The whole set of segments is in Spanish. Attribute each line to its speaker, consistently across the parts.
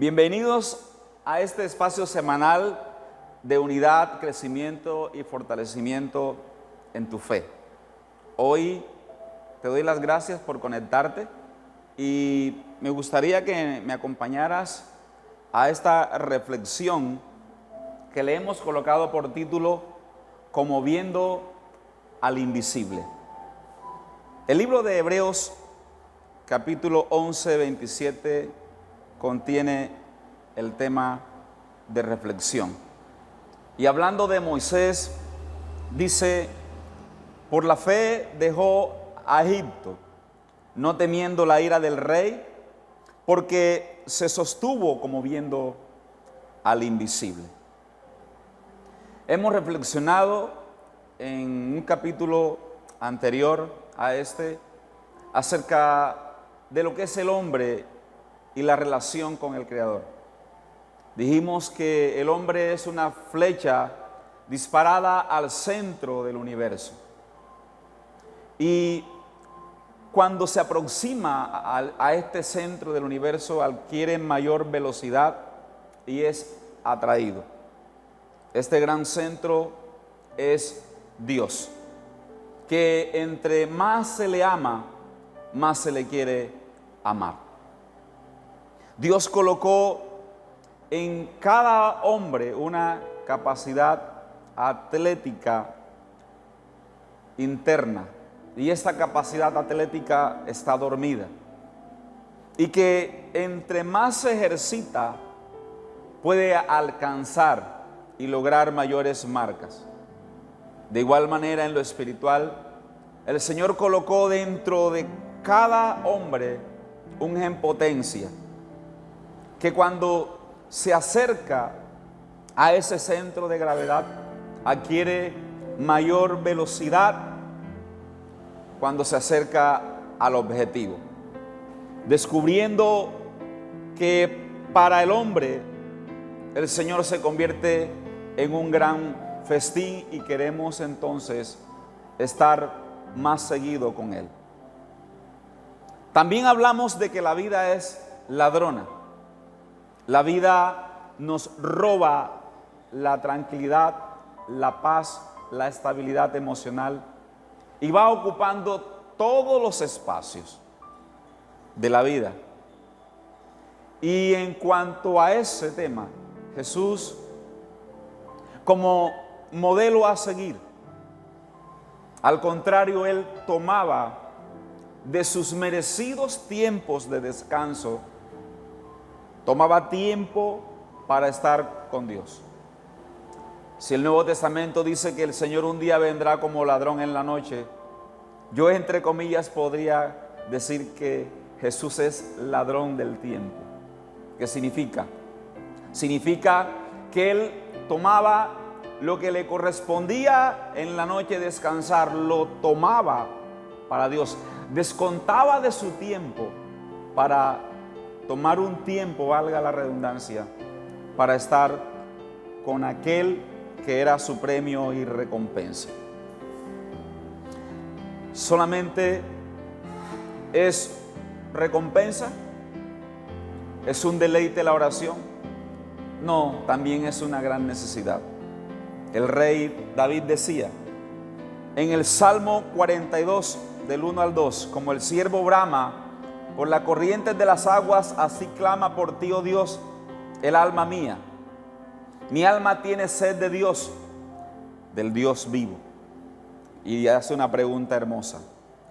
Speaker 1: Bienvenidos a este espacio semanal de unidad, crecimiento y fortalecimiento en tu fe. Hoy te doy las gracias por conectarte y me gustaría que me acompañaras a esta reflexión que le hemos colocado por título Como viendo al invisible. El libro de Hebreos, capítulo 11, 27, contiene el tema de reflexión. Y hablando de Moisés, dice: por la fe dejó a Egipto, no temiendo la ira del rey, porque se sostuvo como viendo al invisible. Hemos reflexionado en un capítulo anterior a este acerca de lo que es el hombre y la relación con el Creador. Dijimos que el hombre es una flecha disparada al centro del universo. Y cuando se aproxima a este centro del universo, adquiere mayor velocidad y es atraído. Este gran centro es Dios, que entre más se le ama, más se le quiere amar. Dios colocó en cada hombre una capacidad atlética interna, y esta capacidad atlética está dormida, y que entre más se ejercita puede alcanzar y lograr mayores marcas. De igual manera, en lo espiritual, el Señor colocó dentro de cada hombre un gen potencia, que cuando se acerca a ese centro de gravedad, adquiere mayor velocidad cuando se acerca al objetivo, descubriendo que para el hombre el Señor se convierte en un gran festín y queremos entonces estar más seguido con Él. También hablamos de que la vida es ladrona. La vida nos roba la tranquilidad, la paz, la estabilidad emocional y va ocupando todos los espacios de la vida. Y en cuanto a ese tema, Jesús, como modelo a seguir, al contrario, Él tomaba de sus merecidos tiempos de descanso, tomaba tiempo para estar con Dios. Si el Nuevo Testamento dice que el Señor un día vendrá como ladrón en la noche, yo entre comillas podría decir que Jesús es ladrón del tiempo. ¿Qué significa? Significa que Él tomaba lo que le correspondía en la noche descansar, lo tomaba para Dios, descontaba de su tiempo para tomar un tiempo, valga la redundancia, para estar con aquel que era su premio y recompensa. ¿Solamente es recompensa? ¿Es un deleite la oración? No, también es una gran necesidad. El rey David decía en el Salmo 42, del 1 al 2, como el siervo brama por las corrientes de las aguas, así clama por ti, oh Dios, el alma mía. Mi alma tiene sed de Dios, del Dios vivo. Y hace una pregunta hermosa: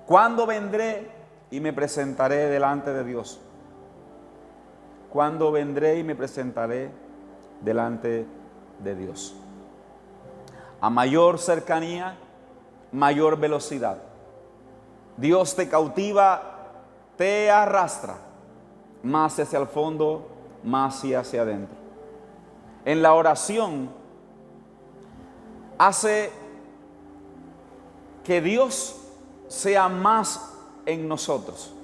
Speaker 1: ¿cuándo vendré y me presentaré delante de Dios? ¿Cuándo vendré y me presentaré delante de Dios? A mayor cercanía, mayor velocidad. Dios te cautiva, te arrastra más hacia el fondo, más hacia adentro. En la oración hace que Dios sea más en nosotros.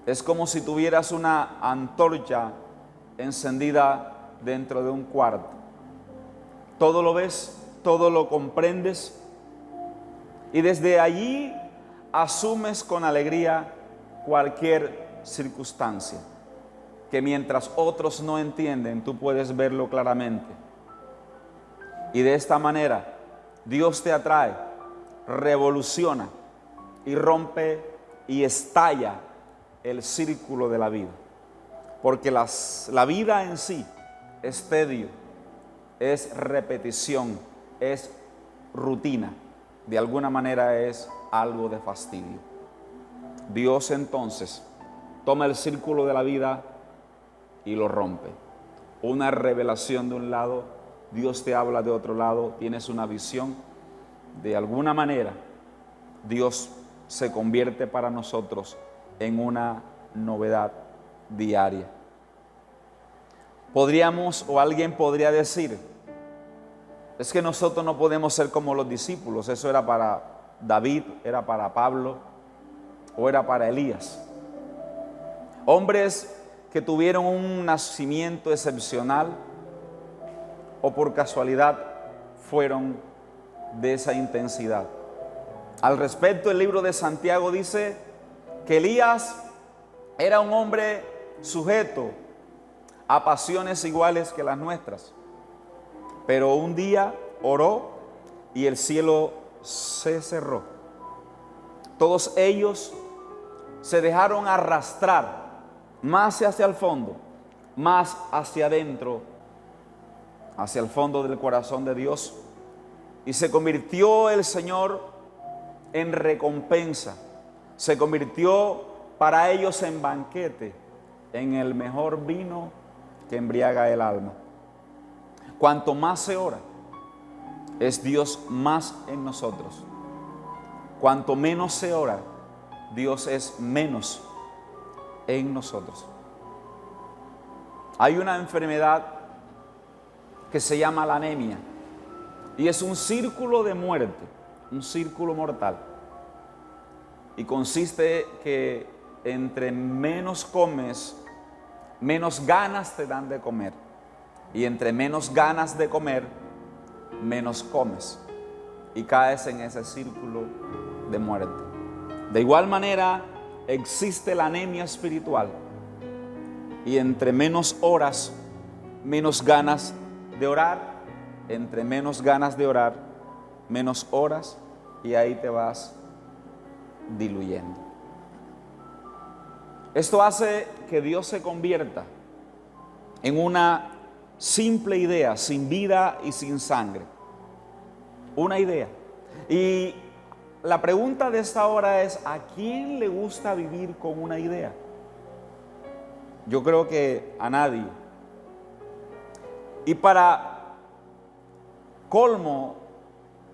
Speaker 1: Es como si tuvieras una antorcha encendida dentro de un cuarto. Todo lo ves, todo lo comprendes y desde allí asumes con alegría cualquier circunstancia. que mientras otros no entienden, tú puedes verlo claramente. Y de esta manera, Dios te atrae, revoluciona y rompe y estalla el círculo de la vida. Porque la vida en sí es tedio, es repetición, es rutina. De alguna manera es algo de fastidio. Dios entonces toma el círculo de la vida y lo rompe. Una revelación de un lado, Dios te habla de otro lado, tienes una visión. De alguna manera, Dios se convierte para nosotros en una novedad diaria. Podríamos, o alguien podría decir, es que nosotros no podemos ser como los discípulos. Eso era para David, era para Pablo o era para Elías. Hombres que tuvieron un nacimiento excepcional o por casualidad fueron de esa intensidad. Al respecto, el libro de Santiago dice que Elías era un hombre sujeto a pasiones iguales que las nuestras. Pero un día oró y el cielo se cerró. Todos ellos se dejaron arrastrar más hacia el fondo, más hacia adentro, hacia el fondo del corazón de Dios. Y se convirtió el Señor en recompensa. Se convirtió para ellos en banquete, en el mejor vino que embriaga el alma. Cuanto más se ora, es Dios más en nosotros. Cuanto menos se ora, Dios es menos en nosotros. Hay una enfermedad que se llama la anemia y es un círculo de muerte, un círculo mortal. Y consiste que entre menos comes, menos ganas te dan de comer. Y entre menos ganas de comer, menos comes. Y caes en ese círculo de muerte. De igual manera, existe la anemia espiritual. Y entre menos horas, menos ganas de orar. Entre menos ganas de orar, menos horas. Y ahí te vas diluyendo. Esto hace que Dios se convierta en una simple idea, sin vida y sin sangre. Una idea. Y la pregunta de esta hora es, ¿a quién le gusta vivir con una idea? Yo creo que a nadie. Y para colmo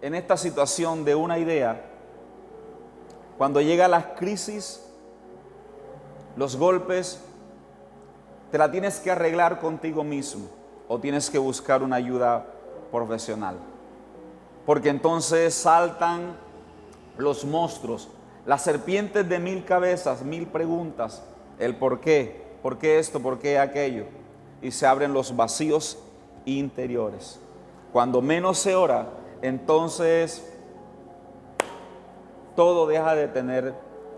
Speaker 1: en esta situación de una idea, cuando llegan las crisis, los golpes, te la tienes que arreglar contigo mismo o tienes que buscar una ayuda profesional. Porque entonces saltan los monstruos, las serpientes de 1000 cabezas, 1000 preguntas, el por qué esto, por qué aquello, y se abren los vacíos interiores. Cuando menos se ora, entonces todo deja de tener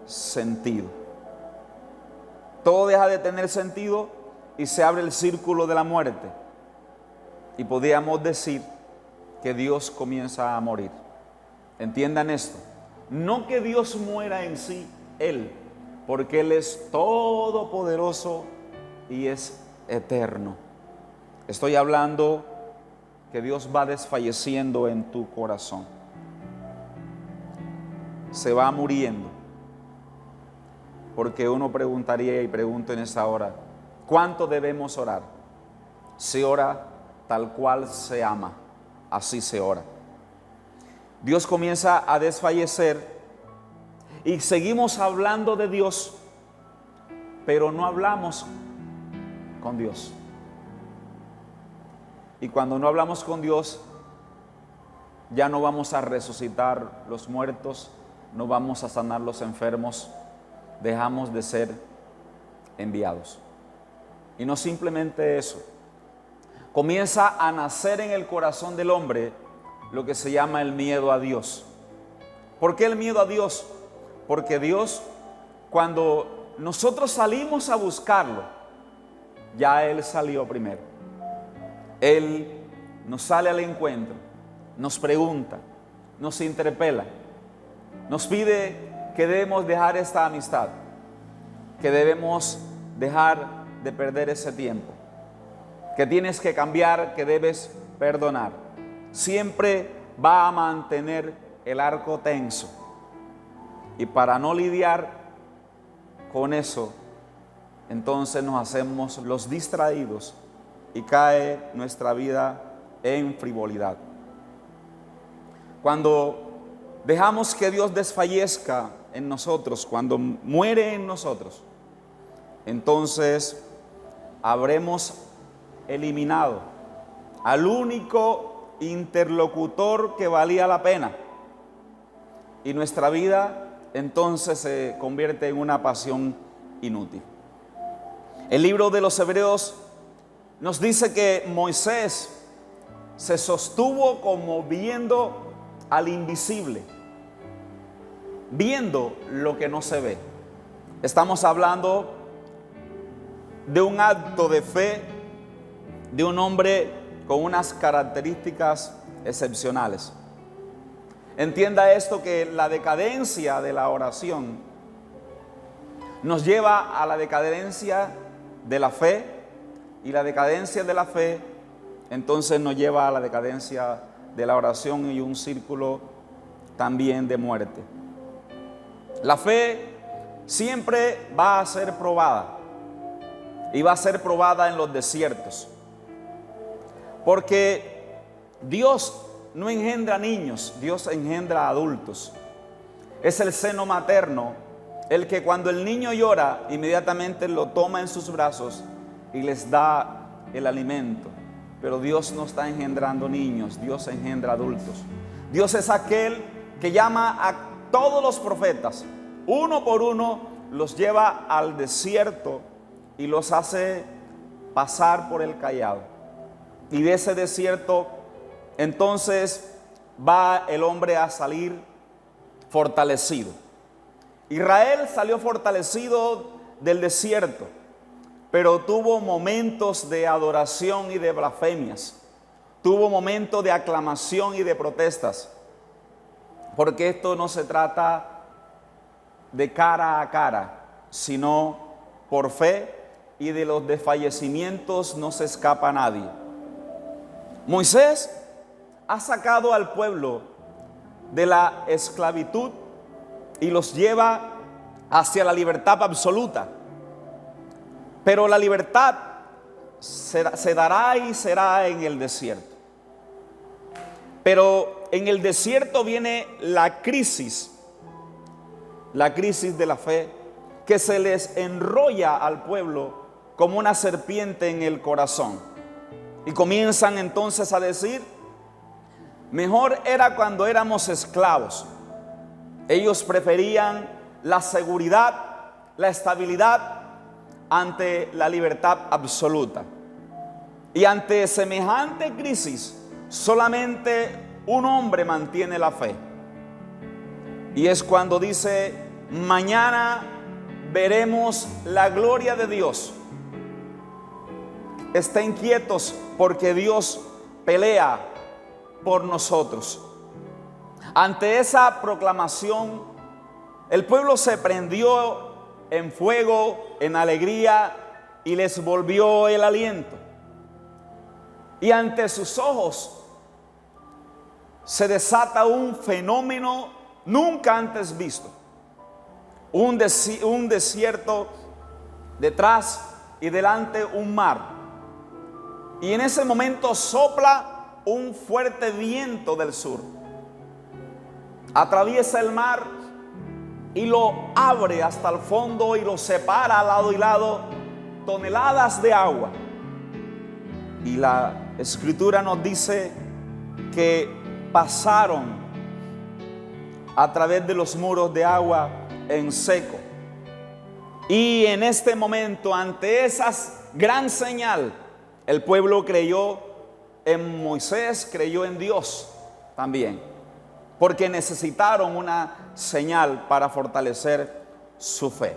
Speaker 1: sentido. Todo deja de tener sentido y se abre el círculo de la muerte. Y podríamos decir que Dios comienza a morir. Entiendan esto. No que Dios muera en sí, Él, porque Él es todopoderoso y es eterno. Estoy hablando que Dios va desfalleciendo en tu corazón. Se va muriendo. Porque uno preguntaría y pregunto en esta hora, ¿cuánto debemos orar? Se ora tal cual se ama, así se ora. Dios comienza a desfallecer y seguimos hablando de Dios, pero no hablamos con Dios. Y cuando no hablamos con Dios, ya no vamos a resucitar los muertos, no vamos a sanar los enfermos, dejamos de ser enviados. Y no simplemente eso, comienza a nacer en el corazón del hombre lo que se llama el miedo a Dios. ¿Por qué el miedo a Dios? Porque Dios, cuando nosotros salimos a buscarlo, ya Él salió primero. Él nos sale al encuentro, nos pregunta, nos interpela, nos pide que debemos dejar esta amistad, que debemos dejar de perder ese tiempo, que tienes que cambiar, que debes perdonar. Siempre va a mantener el arco tenso. Y para no lidiar con eso, entonces nos hacemos los distraídos y cae nuestra vida en frivolidad. Cuando dejamos que Dios desfallezca en nosotros, cuando muere en nosotros, entonces habremos eliminado al único interlocutor que valía la pena. Y nuestra vida entonces se convierte en una pasión inútil. El libro de los Hebreos nos dice que Moisés se sostuvo como viendo al invisible, viendo lo que no se ve. Estamos hablando de un acto de fe de un hombre con unas características excepcionales. Entienda esto, que la decadencia de la oración nos lleva a la decadencia de la fe, y la decadencia de la fe entonces nos lleva a la decadencia de la oración y un círculo también de muerte. La fe siempre va a ser probada, y va a ser probada en los desiertos, porque Dios no engendra niños, Dios engendra adultos. Es el seno materno el que cuando el niño llora, inmediatamente lo toma en sus brazos y les da el alimento. Pero Dios no está engendrando niños, Dios engendra adultos. Dios es aquel que llama a todos los profetas, uno por uno, los lleva al desierto y los hace pasar por el callado. Y de ese desierto entonces va el hombre a salir fortalecido. Israel salió fortalecido del desierto, pero tuvo momentos de adoración y de blasfemias. Tuvo momentos de aclamación y de protestas. Porque esto no se trata de cara a cara, sino por fe, y de los desfallecimientos no se escapa nadie. Moisés ha sacado al pueblo de la esclavitud y los lleva hacia la libertad absoluta. Pero la libertad se dará y será en el desierto. Pero en el desierto viene la crisis de la fe, que se les enrolla al pueblo como una serpiente en el corazón. Y comienzan entonces a decir: mejor era cuando éramos esclavos. Ellos preferían la seguridad, la estabilidad ante la libertad absoluta. Y ante semejante crisis, solamente un hombre mantiene la fe. Y es cuando dice: mañana veremos la gloria de Dios. Estén quietos, porque Dios pelea por nosotros. Ante esa proclamación, el pueblo se prendió en fuego, en alegría, y les volvió el aliento. Y ante sus ojos se desata un fenómeno nunca antes visto. Un desierto, detrás y delante un mar. Y en ese momento sopla un fuerte viento del sur. Atraviesa el mar y lo abre hasta el fondo y lo separa a lado y lado, toneladas de agua. Y la Escritura nos dice que pasaron a través de los muros de agua en seco. Y en este momento, ante esa gran señal, el pueblo creyó en Moisés, creyó en Dios también, porque necesitaron una señal para fortalecer su fe.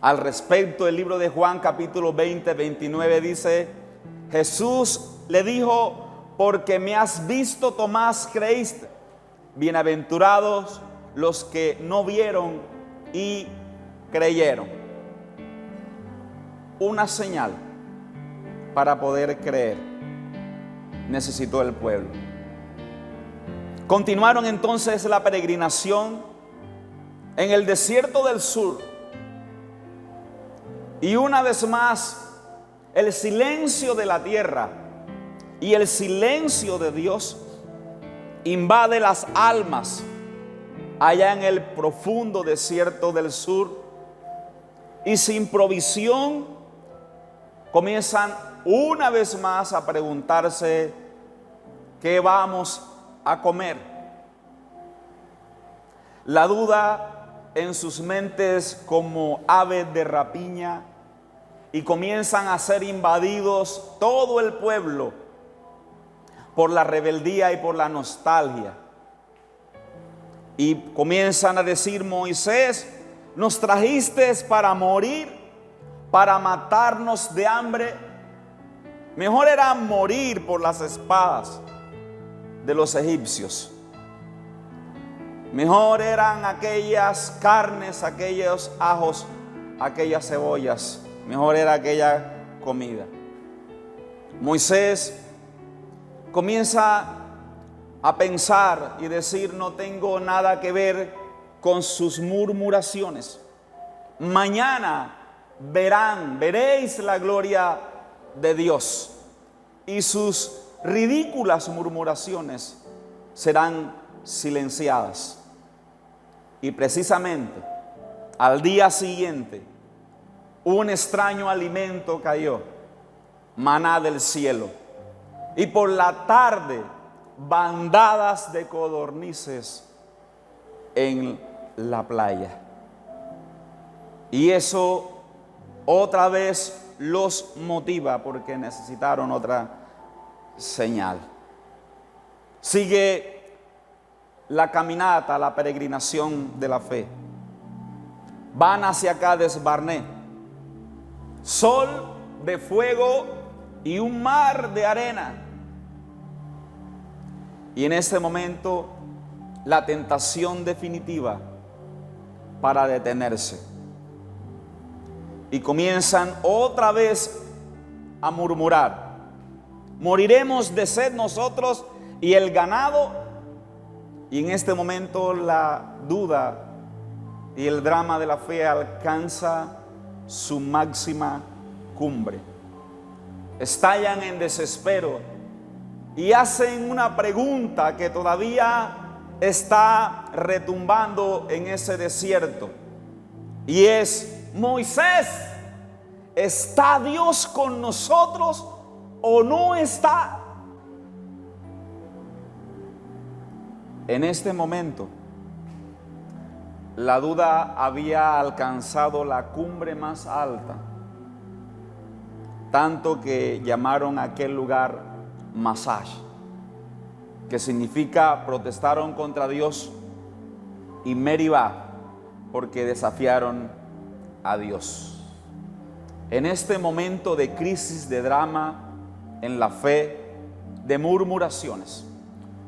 Speaker 1: Al respecto, el libro de Juan capítulo 20, 29 dice: Jesús le dijo: porque me has visto, Tomás, creíste. Bienaventurados los que no vieron y creyeron. Una señal para poder creer necesitó el pueblo. Continuaron entonces la peregrinación en el desierto del sur. Y una vez más, el silencio de la tierra y el silencio de Dios invade las almas allá en el profundo desierto del sur. Y sin provisión comienzan una vez más a preguntarse: ¿qué vamos a comer? La duda en sus mentes como ave de rapiña, y comienzan a ser invadidos todo el pueblo por la rebeldía y por la nostalgia. Y comienzan a decir: Moisés, nos trajiste para morir, para matarnos de hambre. Mejor era morir por las espadas de los egipcios. Mejor eran aquellas carnes, aquellos ajos, aquellas cebollas. Mejor era aquella comida. Moisés comienza a pensar y decir: no tengo nada que ver con sus murmuraciones. Mañana veréis la gloria de Dios, y sus ridículas murmuraciones serán silenciadas. Y precisamente al día siguiente, un extraño alimento cayó, maná del cielo, y por la tarde bandadas de codornices en la playa. Y eso otra vez los motiva, porque necesitaron otra señal. Sigue la caminata, la peregrinación de la fe. Van hacia Cades Barné. Sol de fuego y un mar de arena. Y en este momento, la tentación definitiva para detenerse. Y comienzan otra vez a murmurar: moriremos de sed nosotros y el ganado. Y en este momento la duda y el drama de la fe alcanza su máxima cumbre. Estallan en desespero y hacen una pregunta que todavía está retumbando en ese desierto. Y es: Moisés, ¿está Dios con nosotros o no está? En este momento, la duda había alcanzado la cumbre más alta, tanto que llamaron a aquel lugar Masash, que significa protestaron contra Dios, y Meribá, porque desafiaron a Dios. En este momento de crisis, de drama en la fe, de murmuraciones,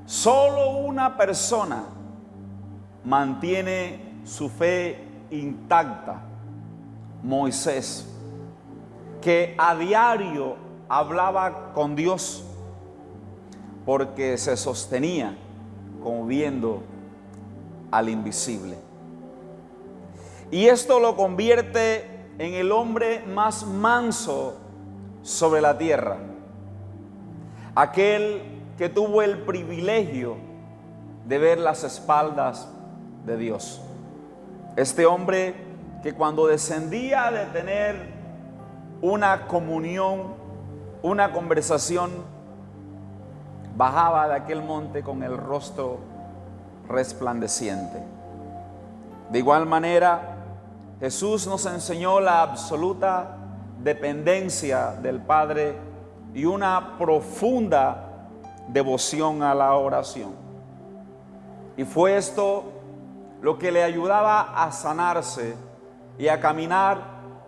Speaker 1: solo una persona mantiene su fe intacta: Moisés, que a diario hablaba con Dios, porque se sostenía como viendo al invisible. Y esto lo convierte en el hombre más manso sobre la tierra, aquel que tuvo el privilegio de ver las espaldas de Dios. Este hombre que cuando descendía de tener una comunión, una conversación, bajaba de aquel monte con el rostro resplandeciente. De igual manera, Jesús nos enseñó la absoluta dependencia del Padre y una profunda devoción a la oración. Y fue esto lo que le ayudaba a sanarse y a caminar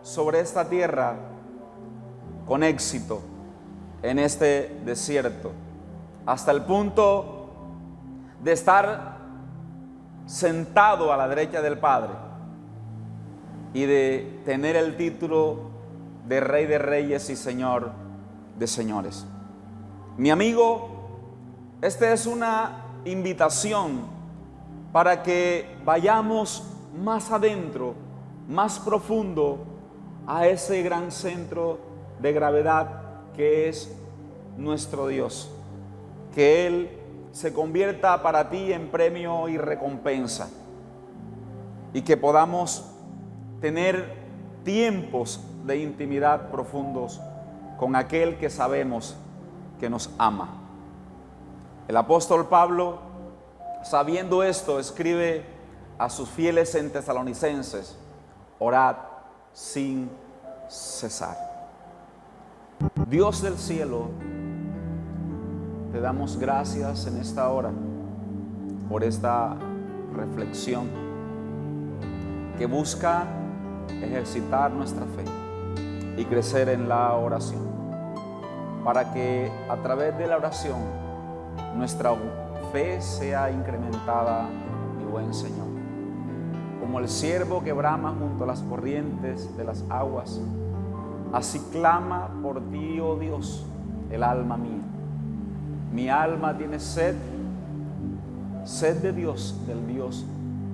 Speaker 1: sobre esta tierra con éxito en este desierto, hasta el punto de estar sentado a la derecha del Padre y de tener el título de Rey de Reyes y Señor de Señores. Mi amigo, esta es una invitación para que vayamos más adentro, más profundo a ese gran centro de gravedad que es nuestro Dios. Que Él se convierta para ti en premio y recompensa, y que podamos tener tiempos de intimidad profundos con aquel que sabemos que nos ama. El apóstol Pablo, sabiendo esto, escribe a sus fieles en Tesalonicenses: orad sin cesar. Dios del cielo, te damos gracias en esta hora por esta reflexión que busca ejercitar nuestra fe y crecer en la oración, para que a través de la oración nuestra fe sea incrementada, mi buen Señor. Como el ciervo que brama junto a las corrientes de las aguas, así clama por ti, oh Dios, el alma mía. Mi alma tiene sed de Dios, del Dios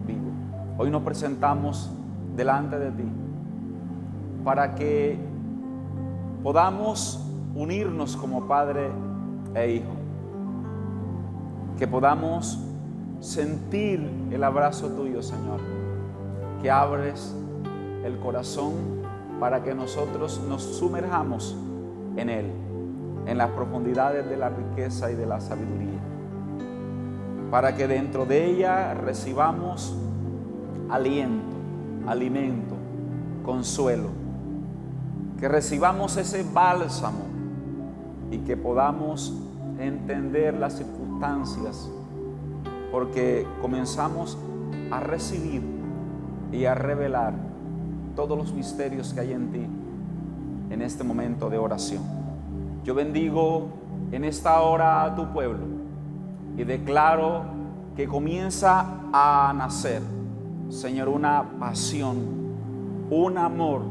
Speaker 1: vivo. Hoy nos presentamos delante de ti para que podamos unirnos como Padre e Hijo, que podamos sentir el abrazo tuyo, Señor, que abres el corazón para que nosotros nos sumerjamos en Él, en las profundidades de la riqueza y de la sabiduría, para que dentro de ella recibamos aliento, alimento, consuelo, que recibamos ese bálsamo y que podamos entender las circunstancias, porque comenzamos a recibir y a revelar todos los misterios que hay en ti en este momento de oración. Yo bendigo en esta hora a tu pueblo y declaro que comienza a nacer, Señor, una pasión, un amor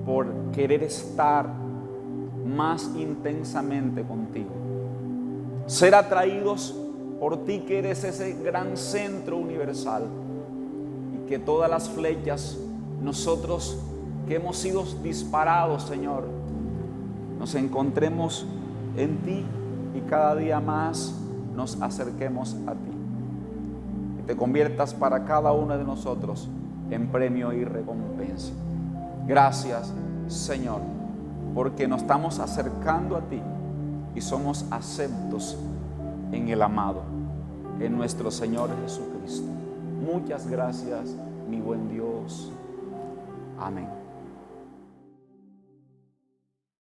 Speaker 1: por querer estar más intensamente contigo, ser atraídos por ti, que eres ese gran centro universal, y que todas las flechas, nosotros que hemos sido disparados, Señor, nos encontremos en ti y cada día más nos acerquemos a ti y te conviertas para cada uno de nosotros en premio y recompensa. Gracias, Señor, porque nos estamos acercando a ti y somos aceptos en el amado, en nuestro Señor Jesucristo. Muchas gracias, mi buen Dios. Amén.